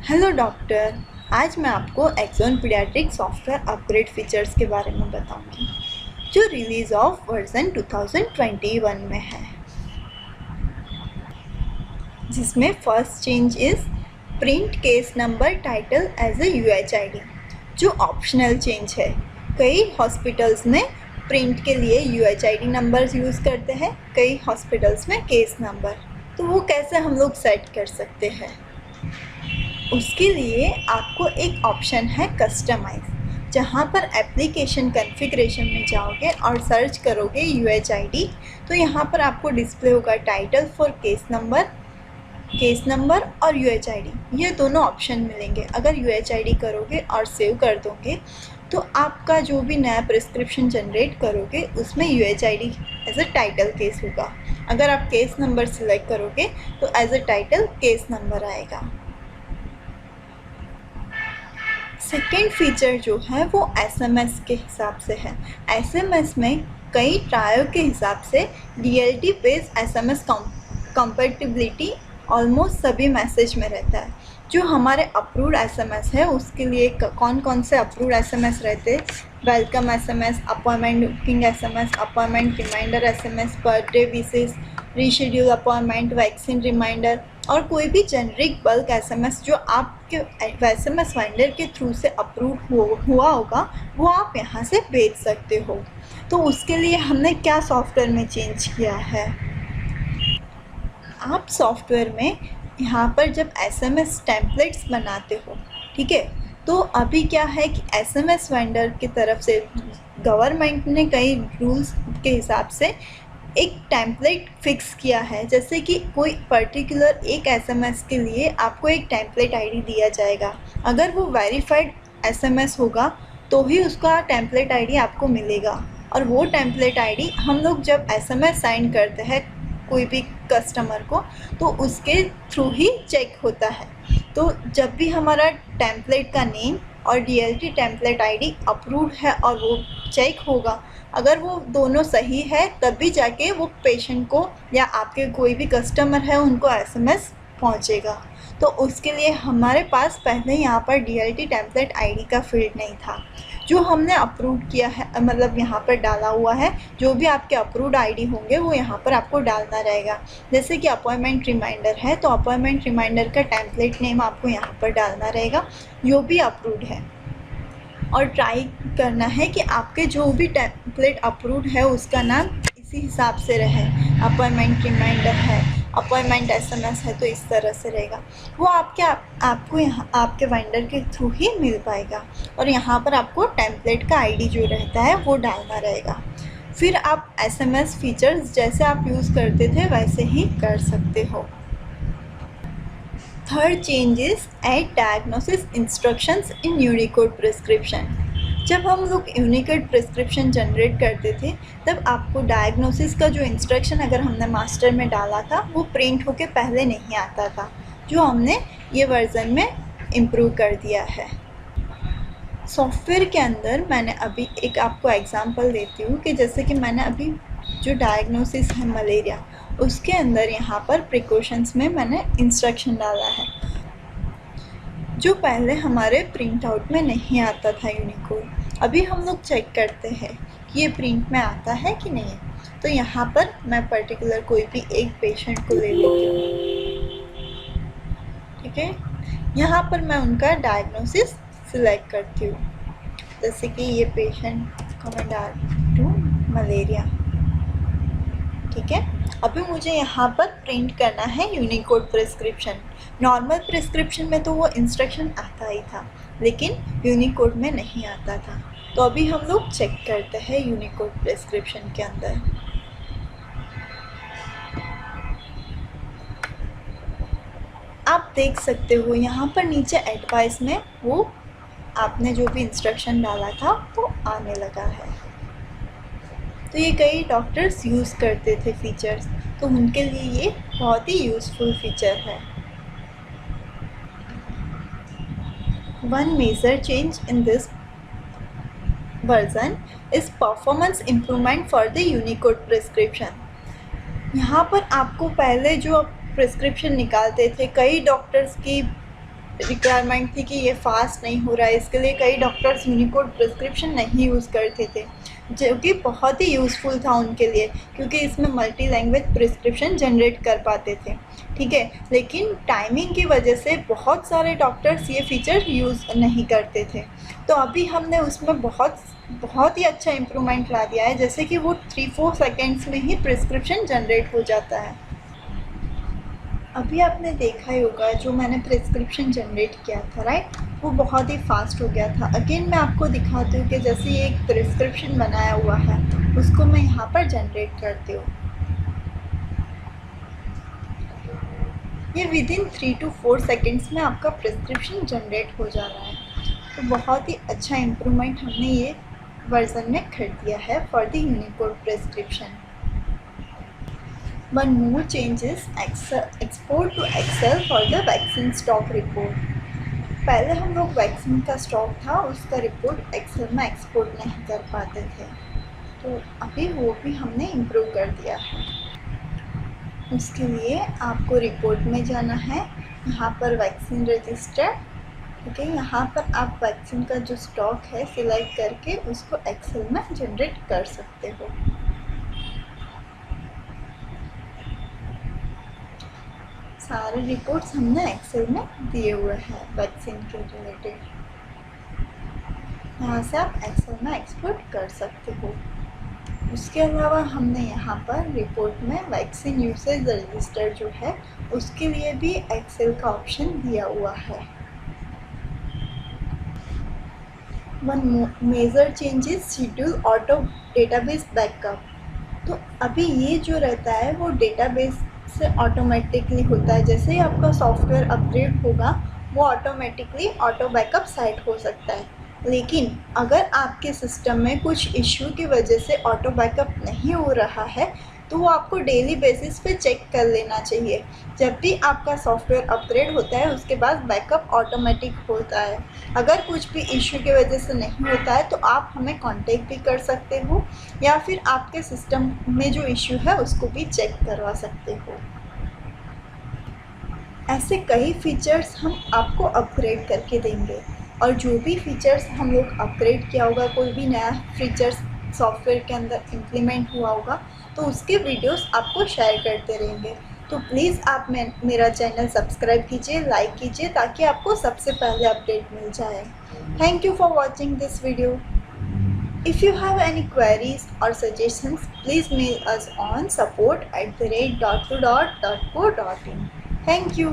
Hello doctor, आज मैं आपको Axon pediatric software upgrade features के बारे में बताऊंगी जो रिलीज ऑफ वर्जन 2021 में है, जिसमें first change is print case number title as a UHID, जो ऑप्शनल चेंज है। कई हॉस्पिटल्स में प्रिंट के लिए UHID नंबर्स यूज़ करते हैं, कई हॉस्पिटल्स में केस नंबर। तो वो कैसे हम लोग सेट कर सकते हैं? उसके लिए आपको एक ऑप्शन है कस्टमाइज, जहाँ पर एप्लीकेशन कॉन्फ़िगरेशन में जाओगे और सर्च करोगे UHID, तो यहाँ पर आपको डिस्प्ले होगा टाइटल फॉर केस नंबर और UHID, ये दोनों ऑप्शन मिलेंगे। अगर UHID करोगे और सेव कर दोगे तो आपका जो भी नया प्रिस्क्रिप्शन जनरेट करोगे उसमें UHID as a title case होगा। अगर आप केस नंबर सिलेक्ट करोगे तो as a title case number आएगा। सेकेंड फीचर जो है वो SMS के हिसाब से है। SMS में कई ट्रायल के हिसाब से DLT based SMS compatibility almost सभी मैसेज में रहता है। जो हमारे अप्रूव्ड SMS है उसके लिए कौन कौन से अप्रूव्ड SMS रहते हैं? Welcome SMS, appointment booking SMS, appointment reminder SMS, birthday wishes, reschedule appointment, vaccine reminder और कोई भी जेनरिक बल्क SMS जो आपके SMS वेंडर के थ्रू से अप्रूव हुआ होगा, वो आप यहाँ से भेज सकते हो। तो उसके लिए हमने क्या सॉफ्टवेयर में चेंज किया है? आप सॉफ्टवेयर में यहाँ पर जब SMS टेम्पलेट्स बनाते हो, ठीक है, तो अभी क्या है कि SMS वेंडर की तरफ से गवर्नमेंट ने कई रूल्स के हिसाब से एक टेम्पलेट फिक्स किया है। जैसे कि कोई पर्टिकुलर एक SMS के लिए आपको एक टेम्पलेट ID दिया जाएगा। अगर वो वेरीफाइड SMS होगा तो ही उसका टेम्पलेट ID आपको मिलेगा, और वो टेम्पलेट ID हम लोग जब SMS साइन करते हैं कोई भी कस्टमर को तो उसके थ्रू ही चेक होता है। तो जब भी हमारा टेम्पलेट का नेम और DLT टेम्पलेट ID अप्रूव्ड है और वो चेक होगा, अगर वो दोनों सही है तभी जाके वो पेशेंट को या आपके कोई भी कस्टमर है उनको SMS पहुंचेगा। तो उसके लिए हमारे पास पहले यहाँ पर DLT टेम्पलेट ID का फील्ड नहीं था, जो हमने अप्रूव किया है, मतलब यहाँ पर डाला हुआ है। जो भी आपके अप्रूव्ड ID होंगे वो यहाँ पर आपको डालना रहेगा। जैसे कि अपॉइंटमेंट रिमाइंडर है तो अपॉइंटमेंट रिमाइंडर का टेम्पलेट नेम आपको यहाँ पर डालना रहेगा जो भी अप्रूव्ड है, और ट्राई करना है कि आपके जो भी टेम्पलेट अप्रूव्ड है उसका नाम इसी हिसाब से रहे। अपॉइंटमेंट रिमाइंडर है, अपॉइंटमेंट SMS है तो इस तरह से रहेगा। वो आपको यहाँ आपके वेंडर के थ्रू ही मिल पाएगा, और यहाँ पर आपको टेम्पलेट का ID जो रहता है वो डालना रहेगा। फिर आप SMS फीचर्स जैसे आप यूज़ करते थे वैसे ही कर सकते हो। Third change is add diagnosis instructions in Unicode prescription. जब हम लोग यूनिकोड प्रिस्क्रिप्शन जनरेट करते थे तब आपको डायग्नोसिस का जो इंस्ट्रक्शन अगर हमने मास्टर में डाला था वो प्रिंट होके पहले नहीं आता था, जो हमने ये वर्ज़न में इम्प्रूव कर दिया है। सॉफ्टवेयर के अंदर मैंने अभी एक आपको एग्जांपल देती हूँ कि जैसे कि मैंने अभी जो डायग्नोसिस है मलेरिया, उसके अंदर यहाँ पर प्रिकॉशंस में मैंने इंस्ट्रक्शन डाला है जो पहले हमारे प्रिंट आउट में नहीं आता था यूनिकोड। अभी हम लोग चेक करते हैं कि ये प्रिंट में आता है कि नहीं। तो यहाँ पर मैं पर्टिकुलर कोई भी एक पेशेंट को ले लेती हूँ, ठीक है। यहाँ पर मैं उनका डायग्नोसिस सिलेक्ट करती हूँ, जैसे कि ये पेशेंट को मैं डालती हूँ मलेरिया, ठीक है। अभी मुझे यहाँ पर प्रिंट करना है यूनिकोड प्रिस्क्रिप्शन। नॉर्मल प्रिस्क्रिप्शन में तो वो इंस्ट्रक्शन आता ही था, लेकिन यूनिकोड में नहीं आता था। तो अभी हम लोग चेक करते हैं यूनिकोड प्रिस्क्रिप्शन के अंदर। आप देख सकते हो यहाँ पर नीचे एडवाइस में वो आपने जो भी इंस्ट्रक्शन डाला था वो आने लगा है। तो ये कई डॉक्टर्स यूज़ करते थे फीचर्स, तो उनके लिए ये बहुत ही यूज़फुल फीचर है। One major change in this version is performance improvement for the Unicode prescription. यहाँ पर आपको पहले जो प्रिस्क्रिप्शन निकालते थे, कई डॉक्टर्स की रिक्वायरमेंट थी कि ये फास्ट नहीं हो रहा है, इसके लिए कई डॉक्टर्स यूनिकोड प्रिस्क्रिप्शन नहीं यूज़ करते थे, जो कि बहुत ही यूज़फुल था उनके लिए, क्योंकि इसमें मल्टी लैंग्वेज प्रिस्क्रिप्शन जनरेट कर पाते थे, ठीक है। लेकिन टाइमिंग की वजह से बहुत सारे डॉक्टर्स ये फीचर यूज़ नहीं करते थे। तो अभी हमने उसमें बहुत ही अच्छा इम्प्रूवमेंट ला दिया है, जैसे कि वो 3-4 सेकेंड्स में ही प्रिस्क्रिप्शन जनरेट हो जाता है। अभी आपने देखा ही होगा जो मैंने प्रिस्क्रिप्शन जनरेट किया था, राइट, वो बहुत ही फास्ट हो गया था। अगेन मैं आपको दिखाती हूँ कि जैसे ये एक प्रिस्क्रिप्शन बनाया हुआ है, उसको मैं यहाँ पर जनरेट करती हूँ। ये विदिन 3 to 4 सेकेंड्स में आपका प्रिस्क्रिप्शन जनरेट हो जा रहा है। तो बहुत ही अच्छा इम्प्रूवमेंट हमने ये वर्जन में कर दिया है for the Unicode prescription. One more change is export to Excel for the vaccine stock report. पहले हम लोग वैक्सीन का स्टॉक था उसका रिपोर्ट एक्सेल में एक्सपोर्ट नहीं कर पाते थे, तो अभी वो भी हमने इम्प्रूव कर दिया है। उसके लिए आपको रिपोर्ट में जाना है, यहाँ पर वैक्सीन रजिस्टर, ठीक है, यहाँ पर आप वैक्सीन का जो स्टॉक है सिलेक्ट करके उसको एक्सेल में जनरेट कर सकते हो। सारे रिपोर्ट्स हमने एक्सेल में दिए हुए हैं वैक्सीन के रिलेटेड, यहाँ से आप एक्सेल में एक्सपोर्ट कर सकते हो। उसके अलावा हमने यहाँ पर रिपोर्ट में वैक्सीन यूसेज रजिस्टर जो है उसके लिए भी एक्सेल का ऑप्शन दिया हुआ है। One major changes schedule auto database backup. तो अभी ये जो रहता है वो डेटाबेस से ऑटोमेटिकली होता है, जैसे ही आपका सॉफ्टवेयर अपग्रेड होगा वो ऑटोमेटिकली ऑटो बैकअप सेट हो सकता है। लेकिन अगर आपके सिस्टम में कुछ इश्यू की वजह से ऑटो बैकअप नहीं हो रहा है तो वो आपको डेली बेसिस पे चेक कर लेना चाहिए। जब भी आपका सॉफ्टवेयर अपग्रेड होता है उसके बाद बैकअप ऑटोमेटिक होता है। अगर कुछ भी इश्यू की वजह से नहीं होता है तो आप हमें कांटेक्ट भी कर सकते हो या फिर आपके सिस्टम में जो इश्यू है उसको भी चेक करवा सकते हो। ऐसे कई फीचर्स हम आपको अपग्रेड करके देंगे, और जो भी फीचर्स हम लोग अपग्रेड किया होगा, कोई भी नया फीचर्स सॉफ्टवेयर के अंदर इम्प्लीमेंट हुआ होगा तो उसके वीडियोस आपको शेयर करते रहेंगे। तो प्लीज़ आप मेरा चैनल सब्सक्राइब कीजिए, लाइक कीजिए, ताकि आपको सबसे पहले अपडेट मिल जाए। Thank you for watching this video. If you have any queries or suggestions, please mail us on support@.co.in. Thank you.